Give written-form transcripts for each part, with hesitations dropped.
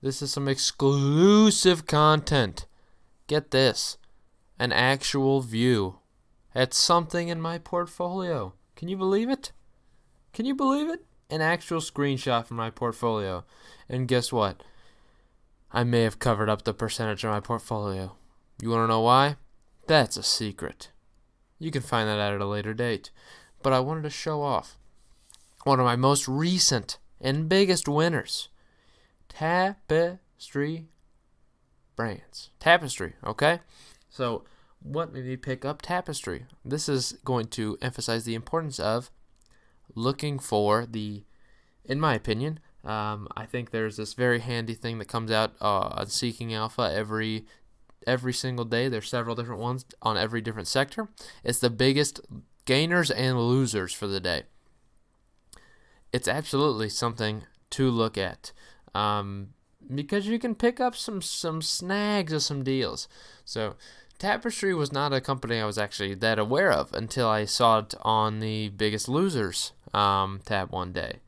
This is some exclusive content. Get this. An actual view at something in my portfolio. Can you believe it? Can you believe it? An actual screenshot from my portfolio. And guess what? I may have covered up the percentage of my portfolio. You want to know why? That's a secret. You can find that out at a later date. But I wanted to show off one of my most recent and biggest winners. Tapestry brands. Tapestry, okay? So what made me pick up Tapestry? This is going to emphasize the importance of looking for in my opinion, I think there's this very handy thing that comes out on Seeking Alpha every single day. There's several different ones on every different sector. It's the biggest gainers and losers for the day. It's absolutely something to look at. Because you can pick up some snags of some deals. So Tapestry was not a company I was actually that aware of until I saw it on the Biggest Losers tab one day,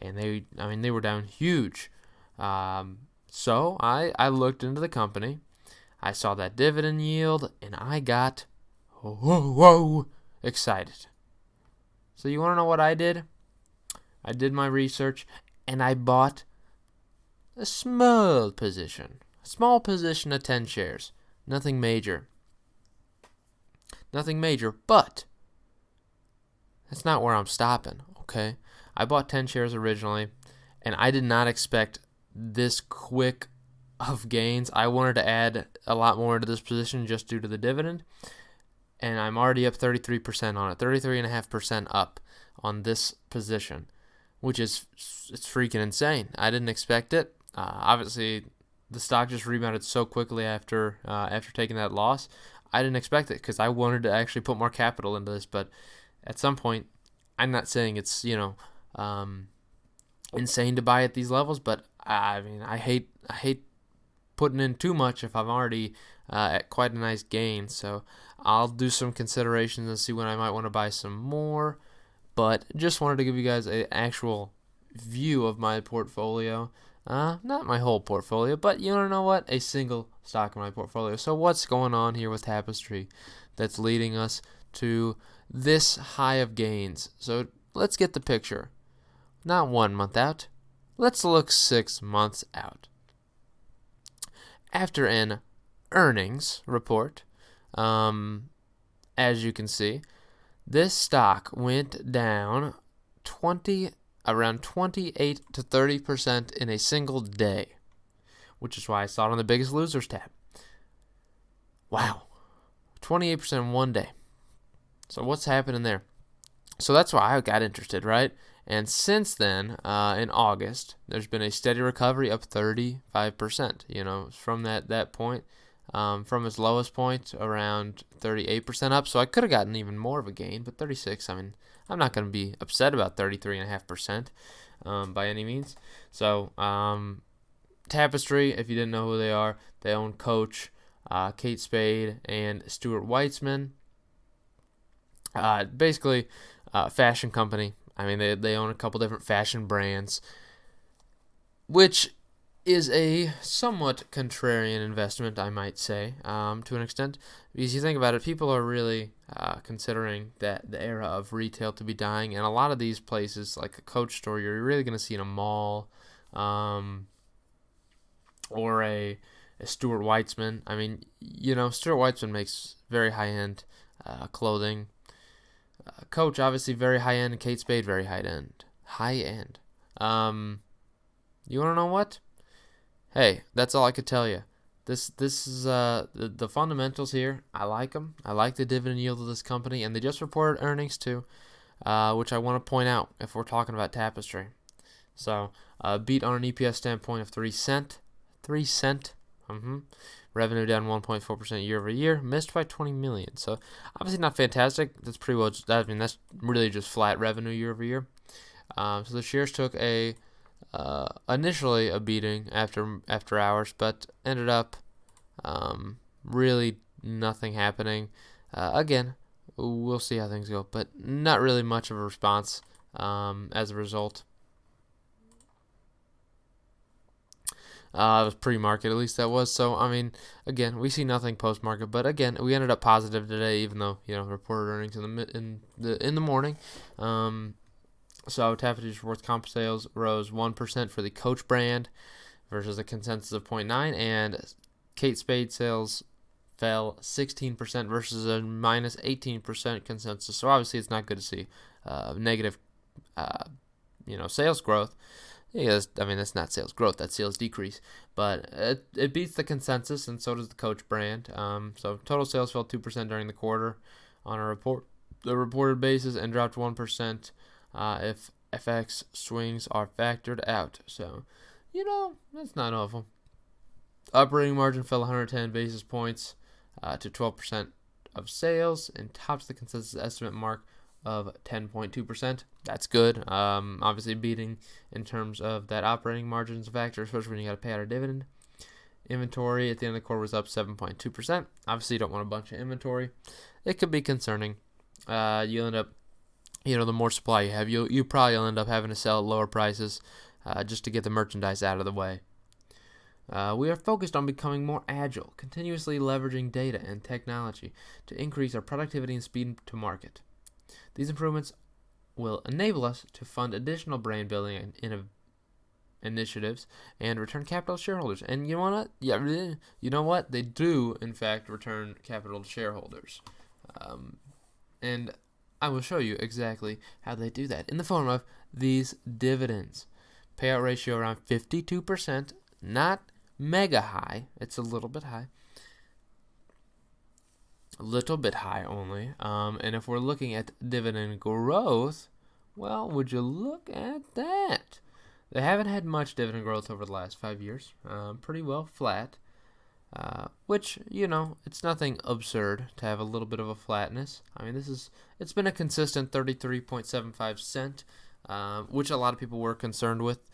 and they were down huge. So I looked into the company. I saw that dividend yield, and I got whoa excited. So you want to know what I did? I did my research, and I bought a small position of 10 shares. Nothing major, but that's not where I'm stopping, okay? I bought 10 shares originally, and I did not expect this quick of gains. I wanted to add a lot more into this position just due to the dividend, and I'm already up 33% on it, 33.5% up on this position, which is it's freaking insane. I didn't expect it. Obviously, the stock just rebounded so quickly after taking that loss. I didn't expect it because I wanted to actually put more capital into this. But at some point, I'm not saying it's insane to buy at these levels, but I mean I hate putting in too much if I'm already at quite a nice gain. So I'll do some considerations and see when I might want to buy some more. But just wanted to give you guys an actual view of my portfolio. Not my whole portfolio, but you don't know what? A single stock in my portfolio. So what's going on here with Tapestry that's leading us to this high of gains? So let's get the picture. Not 1 month out. Let's look 6 months out. After an earnings report, as you can see, this stock went down around 28 to 30% in a single day, which is why I saw it on the Biggest Losers tab. Wow, 28% in one day. So what's happening there? So that's why I got interested, right? And since then, in August, there's been a steady recovery up 35%. From that point, from its lowest point, around 38% up. So I could have gotten even more of a gain, but 36. I mean, I'm not going to be upset about 33.5% by any means. So Tapestry, if you didn't know who they are, they own Coach, Kate Spade, and Stuart Weitzman. Basically, fashion company. I mean, they own a couple different fashion brands, which is a somewhat contrarian investment, I might say, to an extent. Because you think about it, people are really considering that the era of retail to be dying, and a lot of these places, like a Coach store, you're really going to see in a mall, or a Stuart Weitzman. I mean, Stuart Weitzman makes very high-end clothing. Coach, obviously, very high-end, and Kate Spade, very high-end. High-end. You want to know what? Hey, that's all I could tell you. This is the fundamentals here. I like them. I like the dividend yield of this company, and they just reported earnings too, which I want to point out if we're talking about Tapestry. So, beat on an EPS standpoint of 3 cent. 3 cent. Revenue down 1.4% year over year, missed by 20 million. So obviously not fantastic. That's pretty well. That's really just flat revenue year over year. So the shares took initially a beating after hours, but ended up really nothing happening. Again, we'll see how things go, but not really much of a response as a result. It was pre-market, at least that was. So, I mean, again, we see nothing post-market, but again, we ended up positive today, even though reported earnings in the morning. So Tapestry's worth comp sales rose 1% for the Coach brand versus a consensus of 0.9, and Kate Spade sales fell 16% versus a minus 18% consensus. So obviously, it's not good to see negative, sales growth. Yeah, I mean, that's not sales growth, that's sales decrease. But it beats the consensus, and so does the Coach brand. So total sales fell 2% during the quarter on the reported basis, and dropped 1% if FX swings are factored out. So, that's not awful. Operating margin fell 110 basis points to 12% of sales, and tops the consensus estimate mark of 10.2%. That's good. Obviously beating in terms of that operating margins factor, especially when you got to pay out a dividend. Inventory at the end of the quarter was up 7.2%. Obviously, you don't want a bunch of inventory. It could be concerning. You end up, the more supply you have, you probably will end up having to sell at lower prices just to get the merchandise out of the way. We are focused on becoming more agile, continuously leveraging data and technology to increase our productivity and speed to market. These improvements will enable us to fund additional brand building and initiatives and return capital to shareholders. And you know what? Yeah, you know what? They do, in fact, return capital to shareholders. And I will show you exactly how they do that in the form of these dividends. Payout ratio around 52%, not mega high. It's a little bit high. A little bit high only. And if we're looking at dividend growth, well, would you look at that? They haven't had much dividend growth over the last 5 years. Pretty well flat. Which, it's nothing absurd to have a little bit of a flatness. I mean, it's been a consistent 33.75 cent, which a lot of people were concerned with,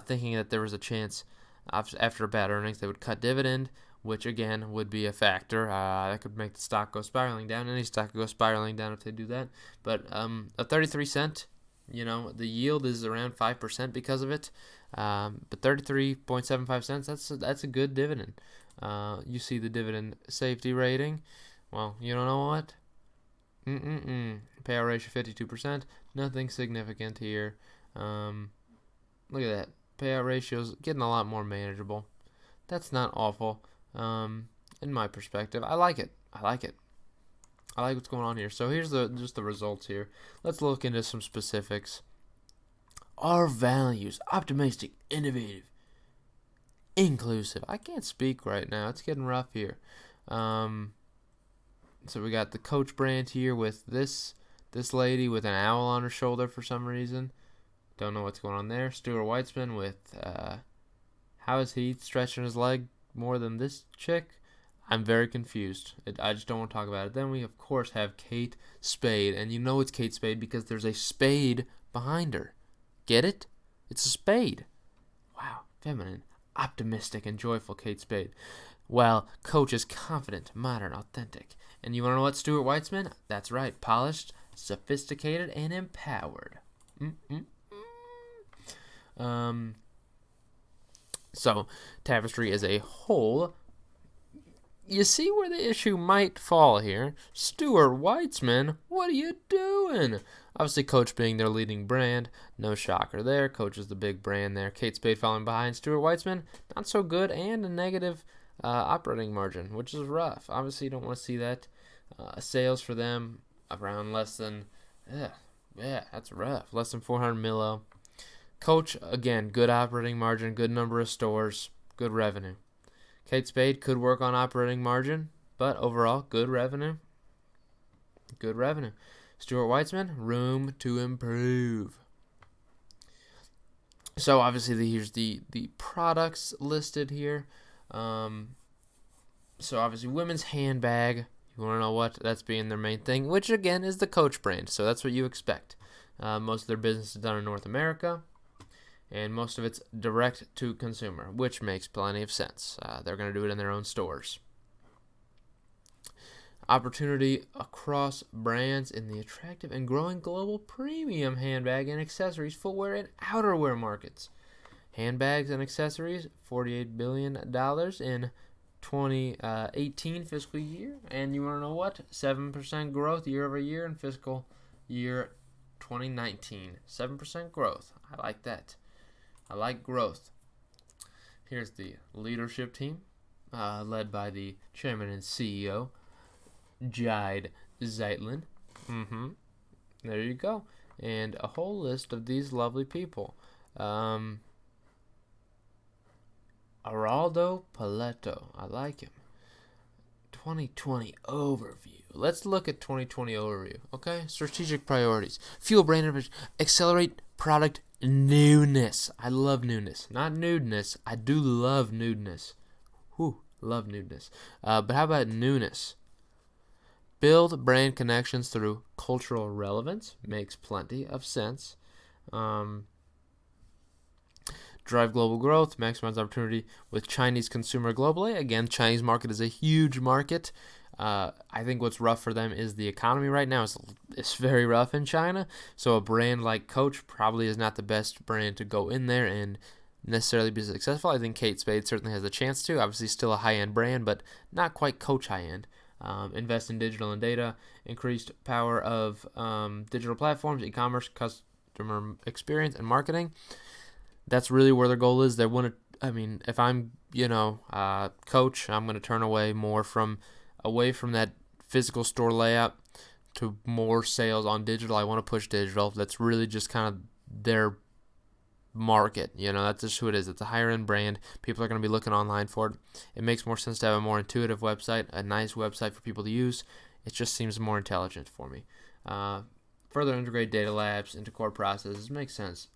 thinking that there was a chance after bad earnings they would cut dividend, which again would be a factor that could make the stock go spiraling down. Any stock could go spiraling down if they do that. But a 33 cent, the yield is around 5% because of it. But 33.75 cents, that's a good dividend. You see the dividend safety rating. Well, you don't know what? Payout ratio 52%. Nothing significant here. Look at that. Payout ratio's getting a lot more manageable. That's not awful. In my perspective, I like it. I like what's going on here. So here's just the results here. Let's look into some specifics. Our values: optimistic, innovative, inclusive. I can't speak right now. It's getting rough here. So we got the Coach brand here with this lady with an owl on her shoulder for some reason. Don't know what's going on there. Stuart Weitzman with how is he stretching his leg more than this chick? I'm very confused. I just don't want to talk about it. Then we, of course, have Kate Spade. And it's Kate Spade because there's a spade behind her. Get it? It's a spade. Wow. Feminine, optimistic, and joyful Kate Spade. Well, Coach is confident, modern, authentic. And you want to know what, Stuart Weitzman? That's right. Polished, sophisticated, and empowered. So, Tapestry as a whole, you see where the issue might fall here. Stuart Weitzman, what are you doing? Obviously, Coach being their leading brand, no shocker there. Coach is the big brand there. Kate Spade falling behind. Stuart Weitzman, not so good, and a negative operating margin, which is rough. Obviously, you don't want to see that. Sales for them around less than, that's rough. Less than 400 milo. Coach, again, good operating margin, good number of stores, good revenue. Kate Spade could work on operating margin, but overall, good revenue. Good revenue. Stuart Weitzman, room to improve. So obviously, here's the products listed here. So obviously, women's handbag. You want to know what? That's being their main thing, which again is the Coach brand. So that's what you expect. Most of their business is done in North America. And most of it's direct to consumer, which makes plenty of sense. They're going to do it in their own stores. Opportunity across brands in the attractive and growing global premium handbag and accessories, footwear, and outerwear markets. Handbags and accessories, $48 billion in 2018 fiscal year. And you want to know what? 7% growth year over year in fiscal year 2019. 7% growth. I like that. I like growth. Here's the leadership team, led by the chairman and CEO, Jide Zeitlin. There you go. And a whole list of these lovely people. Araldo Paleto. I like him. 2020 overview. Let's look at 2020 overview. Okay? Strategic priorities. Fuel brand innovation. Accelerate product newness. I love newness. Not nudeness. I do love nudeness. Love nudeness. But how about newness? Build brand connections through cultural relevance. Makes plenty of sense. Drive global growth, maximize opportunity with Chinese consumer globally. Again, Chinese market is a huge market. I think what's rough for them is the economy right now. It's very rough in China. So a brand like Coach probably is not the best brand to go in there and necessarily be successful. I think Kate Spade certainly has a chance to. Obviously still a high-end brand, but not quite Coach high-end. Invest in digital and data, increased power of digital platforms, e-commerce, customer experience, and marketing. That's really where their goal is. They want to. I mean, if I'm, Coach, I'm going to turn away from that physical store layout to more sales on digital. I want to push digital. That's really just kind of their market. That's just who it is. It's a higher end brand. People are going to be looking online for it. It makes more sense to have a more intuitive website, a nice website for people to use. It just seems more intelligent for me. Further integrate data labs into core processes makes sense.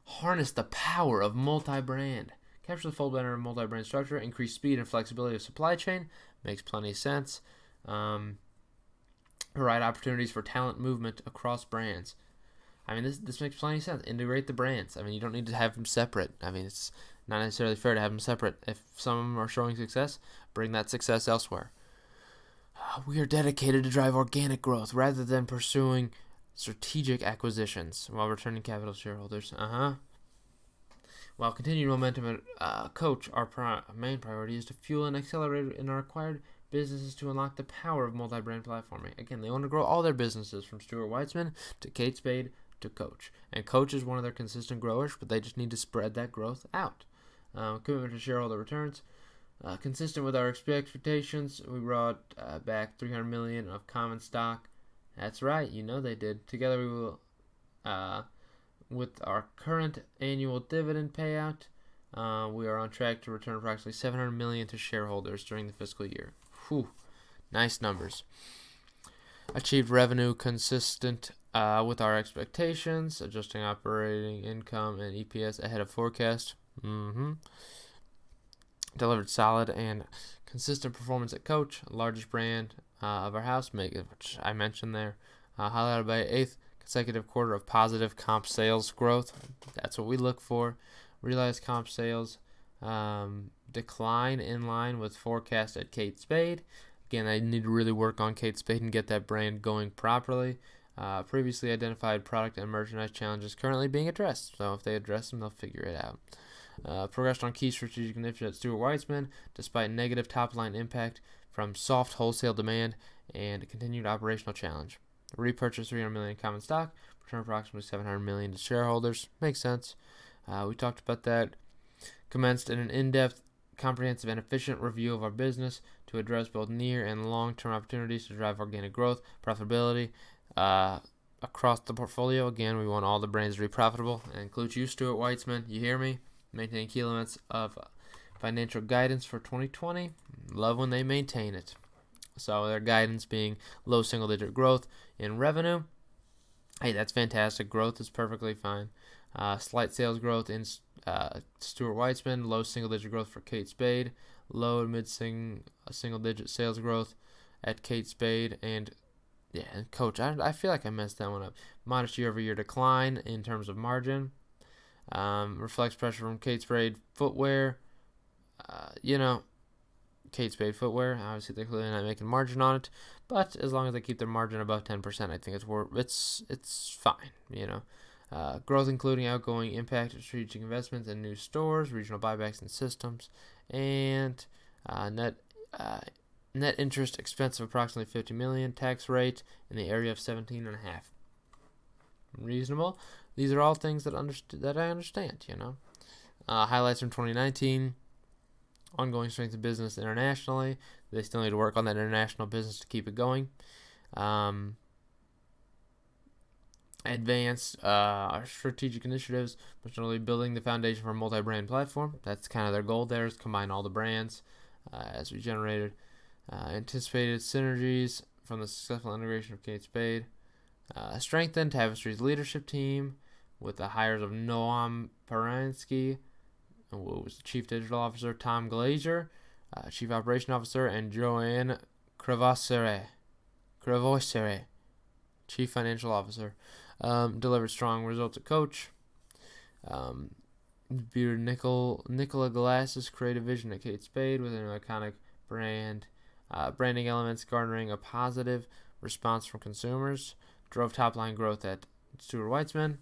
Harness the power of multi-brand. Capture the full benefit of multi-brand structure. Increase speed and flexibility of supply chain. Makes plenty of sense. Provide opportunities for talent movement across brands. I mean, this makes plenty of sense. Integrate the brands. I mean, you don't need to have them separate. I mean, it's not necessarily fair to have them separate. If some of them are showing success, bring that success elsewhere. We are dedicated to drive organic growth rather than pursuing strategic acquisitions while returning capital to shareholders. While continued momentum at Coach, our main priority is to fuel and accelerate in our acquired businesses to unlock the power of multi-brand platforming. Again, they want to grow all their businesses from Stuart Weitzman to Kate Spade to Coach. And Coach is one of their consistent growers, but they just need to spread that growth out. Commitment to shareholder returns. Consistent with our expectations, we brought back $300 million of common stock. That's right, they did. Together we will, with our current annual dividend payout, we are on track to return approximately $700 million to shareholders during the fiscal year. Nice numbers. Achieved revenue consistent with our expectations, adjusting operating income and EPS ahead of forecast. Delivered solid and consistent performance at Coach, largest brand of our house, which I mentioned there, highlighted by 8th consecutive quarter of positive comp sales growth. That's what we look for. Realized comp sales decline in line with forecast at Kate Spade. Again, I need to really work on Kate Spade and get that brand going properly. Previously identified product and merchandise challenges currently being addressed. So if they address them, they'll figure it out. Progressed on key strategic initiatives at Stuart Weitzman, despite negative top-line impact from soft wholesale demand and continued operational challenge. Repurchased $300 million in common stock, return approximately $700 million to shareholders. Makes sense. We talked about that. Commenced in an in-depth, comprehensive, and efficient review of our business to address both near and long-term opportunities to drive organic growth, profitability across the portfolio. Again, we want all the brands to be profitable. That includes you, Stuart Weitzman. You hear me? Maintaining key elements of financial guidance for 2020. Love when they maintain it. So their guidance being low single-digit growth in revenue. Hey, that's fantastic. Growth is perfectly fine. Slight sales growth in Stuart Weitzman. Low single-digit growth for Kate Spade. Low and mid-single-digit sales growth at Kate Spade. And Coach, I feel like I messed that one up. Modest year-over-year decline in terms of margin. Reflects pressure from Kate Spade footwear. Kate Spade footwear. Obviously, they're clearly not making margin on it, but as long as they keep their margin above 10%, I think it's fine. Growth including outgoing impact of strategic investments in new stores, regional buybacks and systems, and net interest expense of approximately $50 million. Tax rate in the area of 17.5%. Reasonable. These are all things that I understand. Highlights from 2019. Ongoing strength of business internationally. They still need to work on that international business to keep it going. Advanced strategic initiatives, most notably building the foundation for a multi-brand platform. That's kind of their goal there, is combine all the brands as we generated. Anticipated synergies from the successful integration of Kate Spade. Strengthened Tapestry's leadership team with the hires of Noam Paransky, who was the Chief Digital Officer, Tom Glazer, Chief Operation Officer, and Joanne Crevoiserie, Chief Financial Officer. Delivered strong results at Coach. Nicola Glass's creative vision at Kate Spade with an iconic branding elements garnering a positive response from consumers. Drove top-line growth at Stuart Weitzman.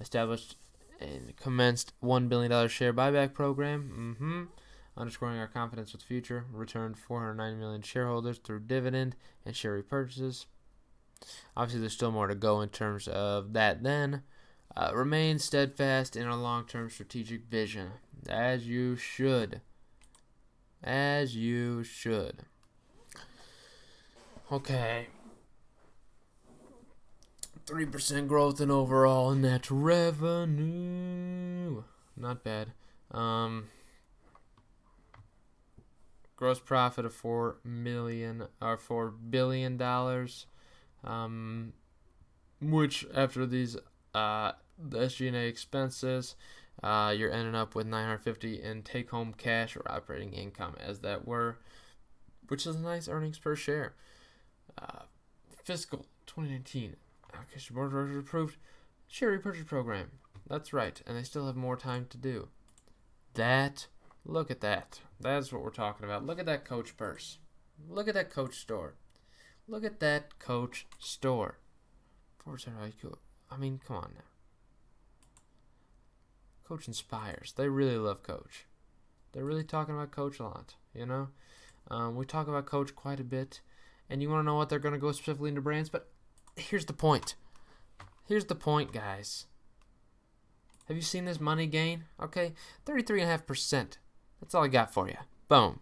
Established and commenced $1 billion share buyback program. Underscoring our confidence with the future. Returned $490 million to shareholders through dividend and share repurchases. Obviously, there's still more to go in terms of that then. Remain steadfast in our long-term strategic vision. As you should. Okay. 3% growth in overall net revenue. Not bad. Gross profit of $4 billion. Which after these the SG&A expenses, you're ending up with $950 in take-home cash or operating income, as that were, which is a nice earnings per share. Fiscal 2019, the board of directors approved share repurchase program. That's right, and they still have more time to do that. Look at that. That's what we're talking about. Look at that Coach purse. Look at that Coach store. Look at that Coach store. 4% IQ. I mean, come on now. Coach inspires. They really love Coach. They're really talking about Coach a lot, We talk about Coach quite a bit. And you want to know what they're going to go specifically into brands? But here's the point. Here's the point, guys. Have you seen this money gain? Okay, 33.5%. That's all I got for you. Boom.